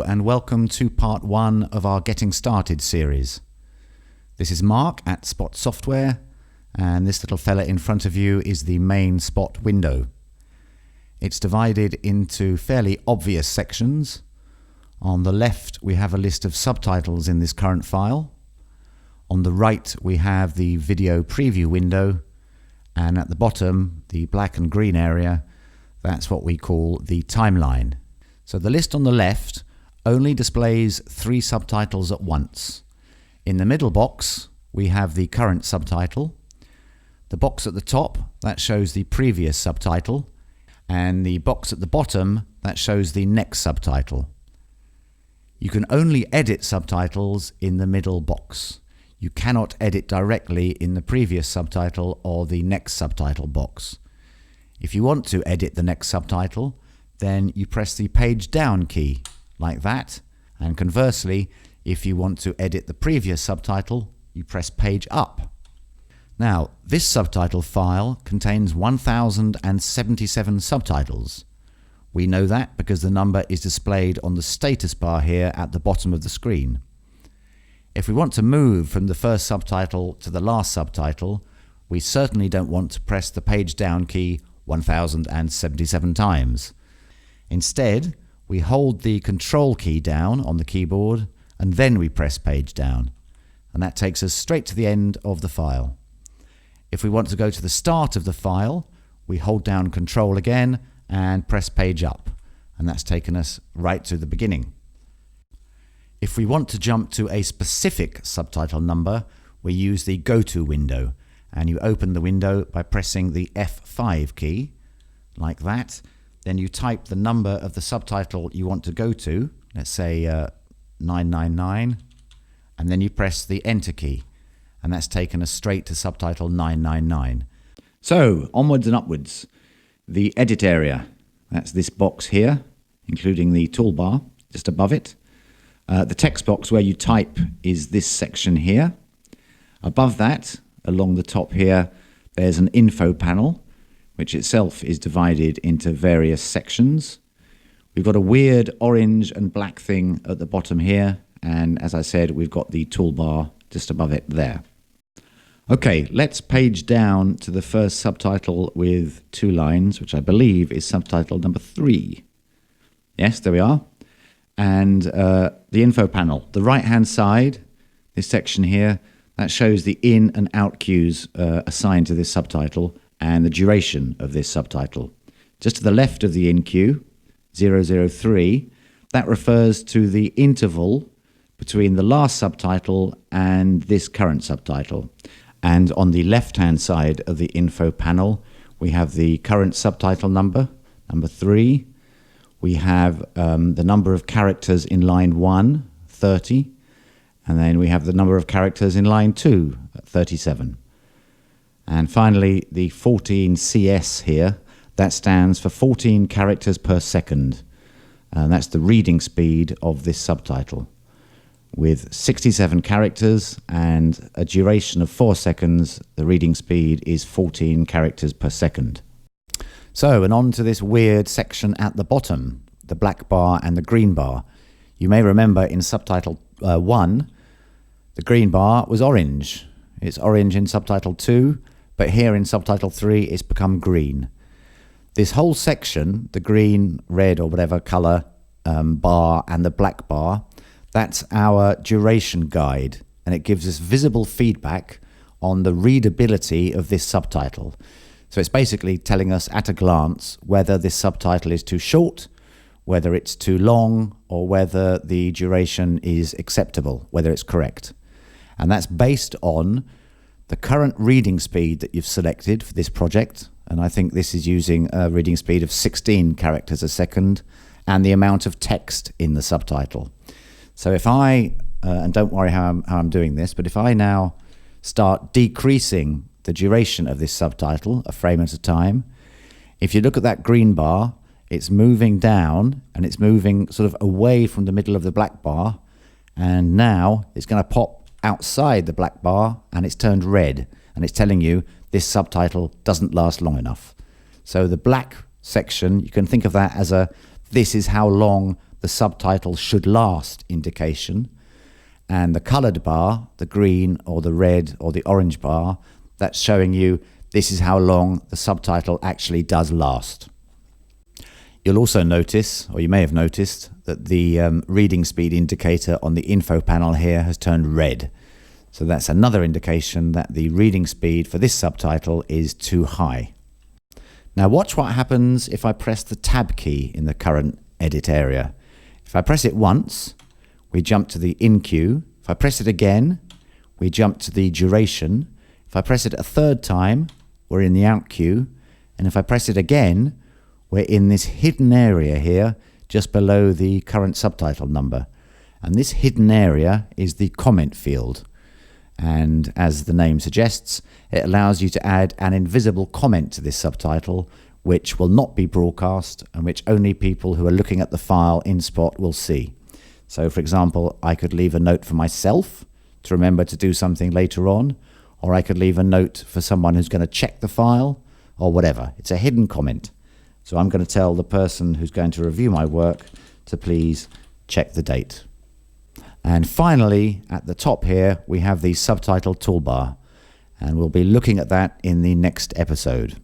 and welcome to part 1 of our Getting Started series. This is Mark at Spot Software, and this little fella in front of you is the main Spot window. It's divided into fairly obvious sections. On the left we have a list of subtitles in this current file. On the right we have the video preview window, and at the bottom, the black and green area, that's what we call the timeline. So the list on the left only displays 3 subtitles at once. In the middle box, we have the current subtitle. The box at the top, that shows the previous subtitle. And the box at the bottom, that shows the next subtitle. You can only edit subtitles in the middle box. You cannot edit directly in the previous subtitle or the next subtitle box. If you want to edit the next subtitle, then you press the page down key, like that, and conversely, if you want to edit the previous subtitle, you press page up. Now, this subtitle file contains 1077 subtitles. We know that because the number is displayed on the status bar here at the bottom of the screen. If we want to move from the first subtitle to the last subtitle, we certainly don't want to press the page down key 1077 times. Instead, we hold the Control key down on the keyboard and then we press page down, and that takes us straight to the end of the file. If we want to go to the start of the file, we hold down Control again and press page up, and that's taken us right to the beginning. If we want to jump to a specific subtitle number, we use the Go To window, and you open the window by pressing the F5 key, like that. Then you type the number of the subtitle you want to go to, let's say 999, and then you press the Enter key, and that's taken us straight to subtitle 999. So, onwards and upwards. The edit area, that's this box here, including the toolbar just above it. The text box where you type is this section here. Above that, along the top here, there's an info panel, which itself is divided into various sections. We've got a weird orange and black thing at the bottom here, and as I said, we've got the toolbar just above it there. Okay, let's page down to the first subtitle with 2 lines, which I believe is subtitle number 3. Yes, there we are. And the info panel, the right-hand side, this section here, that shows the in and out cues assigned to this subtitle and the duration of this subtitle. Just to the left of the in cue, 003, that refers to the interval between the last subtitle and this current subtitle. And on the left-hand side of the info panel, we have the current subtitle number, number 3. We have the number of characters in line 1, 30. And then we have the number of characters in line 2, 37. And finally, the 14 CS here, that stands for 14 characters per second. And that's the reading speed of this subtitle. With 67 characters and a duration of 4 seconds, the reading speed is 14 characters per second. So, and on to this weird section at the bottom, the black bar and the green bar. You may remember in subtitle 1, the green bar was orange. It's orange in subtitle 2, but here in subtitle 3 it's become green. This whole section, the green, red or whatever colour bar and the black bar, that's our duration guide, and it gives us visible feedback on the readability of this subtitle. So it's basically telling us at a glance whether this subtitle is too short, whether it's too long, or whether the duration is acceptable, whether it's correct. And that's based on the current reading speed that you've selected for this project, and I think this is using a reading speed of 16 characters a second, and the amount of text in the subtitle. So if I, and don't worry how I'm doing this, but if I now start decreasing the duration of this subtitle a frame at a time, if you look at that green bar, it's moving down and it's moving sort of away from the middle of the black bar, and now it's going to pop outside the black bar and it's turned red, and it's telling you this subtitle doesn't last long enough. So the black section, you can think of that as this is how long the subtitle should last indication, and the coloured bar, the green or the red or the orange bar, that's showing you this is how long the subtitle actually does last. You'll also notice, or you may have noticed, that the reading speed indicator on the info panel here has turned red. So that's another indication that the reading speed for this subtitle is too high. Now watch what happens if I press the tab key in the current edit area. If I press it once, we jump to the in queue. If I press it again, we jump to the duration. If I press it a third time, we're in the out queue. And if I press it again, we're in this hidden area here, just below the current subtitle number. And this hidden area is the comment field. And as the name suggests, it allows you to add an invisible comment to this subtitle, which will not be broadcast and which only people who are looking at the file in Spot will see. So for example, I could leave a note for myself to remember to do something later on, or I could leave a note for someone who's going to check the file, or whatever. It's a hidden comment. So I'm going to tell the person who's going to review my work to please check the date. And finally, at the top here, we have the Subtitle Toolbar, and we'll be looking at that in the next episode.